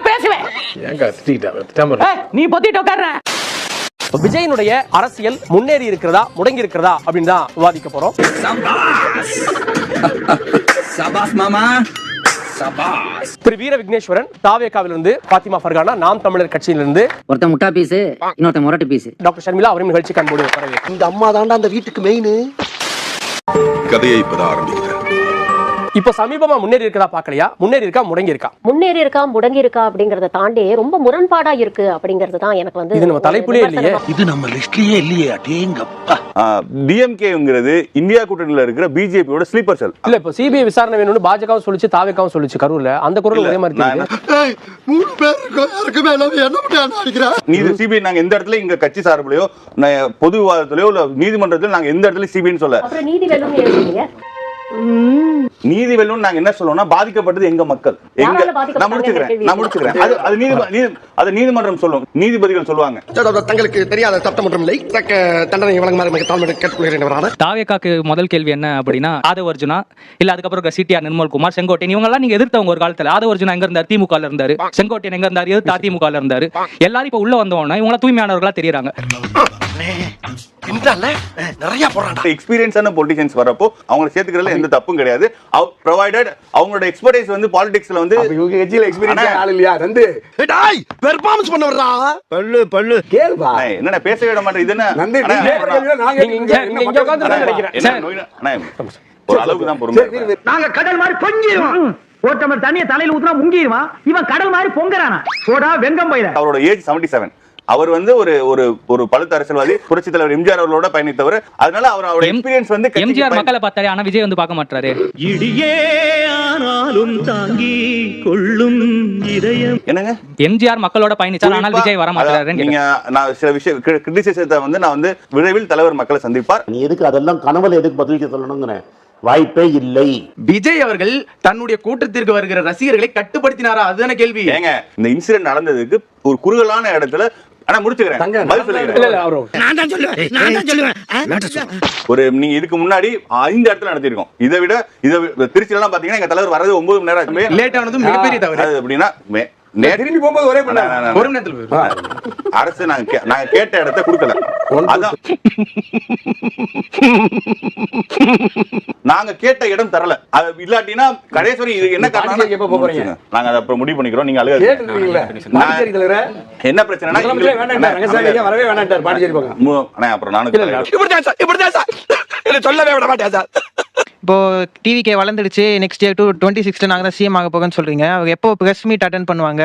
பேசுவேன். நீ பொத்திட்டு உட்கார்ற. விஜயனுடைய அரசியல் முன்னேறி இருக்கிறதா முடங்கி இருக்கிறதா அப்படின்னு தான் விவாதிக்க போறோம். திரு வீர விக்னேஸ்வரன் தாவேகாவிலிருந்து, பாத்திமா ஃபர்கானா நாம் தமிழர் கட்சியிலிருந்து, ஒருத்தன் முட்டா பீஸ் இன்னொருத்தன் முரட்டு பீஸ், டாக்டர் ஷர்மிளா அவரையும் நிகழ்ச்சி கண்போடு வரவேற்கிறேன். இந்த அம்மா தாண்டா அந்த வீட்டுக்கு மெயின். கதையை இப்பதான் ஆரம்பிக்கிறேன். இப்போ சமீபமா முன்னேறி இருக்கதா பாக்கலையா, முன்னேறி இருக்கா முடங்கி இருக்கா? முன்னேறி இருக்கா முடங்கி இருக்கா அப்படிங்கறத தாண்டி ரொம்ப முரண்பாடா இருக்கு அப்படிங்கிறது தான் எனக்கு வந்து இது நம்ம தலைப்புலயே இல்லையே. இது நம்ம லிஸ்ட்லயே இல்லையே. அடேங்கப்பா. டிஎம்கேங்கிறது இந்தியா கூட்டணியில இருக்கிற பிஜேபியோட ஸ்லீப்பர் செல். இல்ல இப்போ சிபிஐ விசாரணை வேணும்னு பாஜகவும் சொல்லிச்சு, தாவேகாவும் சொல்லிச்சு கரூர்ல. அந்த குரல் ஒரே மாதிரி இருக்கு. மூணு பேருக்கு யாருக்குமே என்ன பண்ண அடிக்கிறா? நீதி சிபிஐ நாங்க எந்த இடத்துல இங்க கட்சி சார்பிலையோ பொது விவாதத்திலயோ இல்ல நீதிமன்றத்திலயோ நாங்க எந்த இடத்துல சிபிஐன்னு சொல்ல. அப்புறம் நீதி வேணும்னு எழுதுறீங்க. நீதி வெல்லும் நாங்க என்ன சொல்லுவோம்னா பாதிக்கப்பட்டது எங்க மக்கள். எங்க நான் முடிச்சுக்கிறேன். அது நீதிமன்றம் சொல்லும், நீதிபதிகள் சொல்லுவாங்க. தங்களுக்கு தெரியாத சட்டமன்றம் இல்லை, தண்டனை வழங்குமாறு கேட்டுக்கொள்கிறேன். தாவேகாக்கு முதல் கேள்வி என்ன அப்படின்னா, ஆதவ அர்ஜுனா இல்ல அதுக்கப்புறம் சிடிஆர் நிர்மல்குமார், செங்கோட்டையன் இவங்க எல்லாம் நீங்க எதிர்த்தவங்க ஒரு காலத்துல. ஆதவ அர்ஜுனா எங்க இருந்தாரு? திமுக இருந்தாரு. செங்கோட்டையன் எங்க இருந்தாரு? எதிர்த்து அதிமுக இருந்தாரு. எல்லாரும் இப்ப உள்ள வந்தவொன்னா இவங்க தூய்மையானவர்களா தெரியுறாங்க. எக்ஸ்பீரியன்ஸான பொலிட்டிஷியன்ஸ் வரப்போ அவங்களை சேர்த்துக்கிறதுல எந்த தப்பும் கிடையாது. ப்ரொவைடட் அவங்களோட எக்ஸ்பர்டைஸ் வந்து பாலிடிக்ஸ்ல வந்து இவங்க கட்சியில எக்ஸ்பீரியன்ஸ் ஆள் இல்லையா? வந்து டேய் பெர்ஃபார்மன்ஸ் பண்ண வர்றா. பல்லு கேளுபா. என்னடா பேச விட மாட்டேன். இது என்ன இங்க உட்கார்ந்து நினைக்கிறேன். ஒரு அளவுக்கு தான் பொறுமை. நாங்க கடல் மாதிரி பொங்கிடுவோம். ஒருத்தமர் தண்ணிய தலையில ஊத்துனா முங்கிடுவான். இவன் கடல் மாதிரி பொங்கறானா? போடா வெங்கம் பையில. அவரோட ஏஜ் 77. அவர் வந்து ஒரு பழுத்த அரசியல்வாதி, புரட்சி தலைவர் எம்ஜிஆர் அவர்களோட பயணித்தவர். அதனால அவரோட எக்ஸ்பீரியன்ஸ் வந்து எம்ஜிஆர் மக்களை பார்த்தாரு, ஆனா விஜய் வந்து பார்க்க மாட்டாரு. இடியே ஆனாலும் தாங்கி கொள்ளும் இதயம். என்னங்க எம்ஜிஆர் மக்களோட பயணிச்சார், ஆனால் விஜய் வர மாட்டாரு. நீங்க நான் சில விஷயம் கிரிட்டிசிசத்தை வந்து நான் வந்து விரைவில் தலைவர் மக்களை சந்திப்பார். நீ எதுக்கு அதெல்லாம் கனவுல எதுக்கு பதில் சொல்லணும்ங்கற வாய்ப்பே இல்லை. விஜய் அவர்கள் தன்னுடைய கூட்டத்திற்கு வருகிற ரசிகர்களை கட்டுப்படுத்தினாரா? அதுதானே கேள்வி. ஏங்க இந்த இன்சிடென்ட் நடந்ததுக்கு ஒரு குறுகலான இடத்துல ஆனா முடிச்சுக்கிறேன். ஒரு நீங்க இதுக்கு முன்னாடி 5 இடத்துல நடத்திருக்கோம். இதை விட திருச்சியில எல்லாம் பாத்தீங்கன்னா எங்க தலைவர் வரது 9 மணி நேரம் லேட் ஆனது மிகப்பெரிய தவறு. அப்படின்னா திரும்பி போகும்போது ஒரே ஒரு நேரத்துல அரசு நாங்க கேட்ட இடத்தை கொடுக்கல. அதான் நாங்க கேட்ட இடம் தரல. அது இல்லாட்டினா கடைசி இது என்ன காரணம் எப்ப போறீங்க நாங்க அதை அப்புறம் முடிவு பண்ணிக்கிறோம். நீங்க அழுக என்ன பிரச்சனைனா வரவே வேண்டாம் பாண்டிச்சேரி போங்க. அப்புறம் நானும் சொல்லவே விட மாட்டேன் சார். இப்போ டிவிகே வளர்ந்துடுச்சு, நெக்ஸ்ட் இயர் 2026 நாங்க தான் சிஎம் ஆக போகன்னு சொல்றீங்க. அவங்க எப்போ பிரஸ் மீட் அட்டென்ட் பண்ணுவாங்க?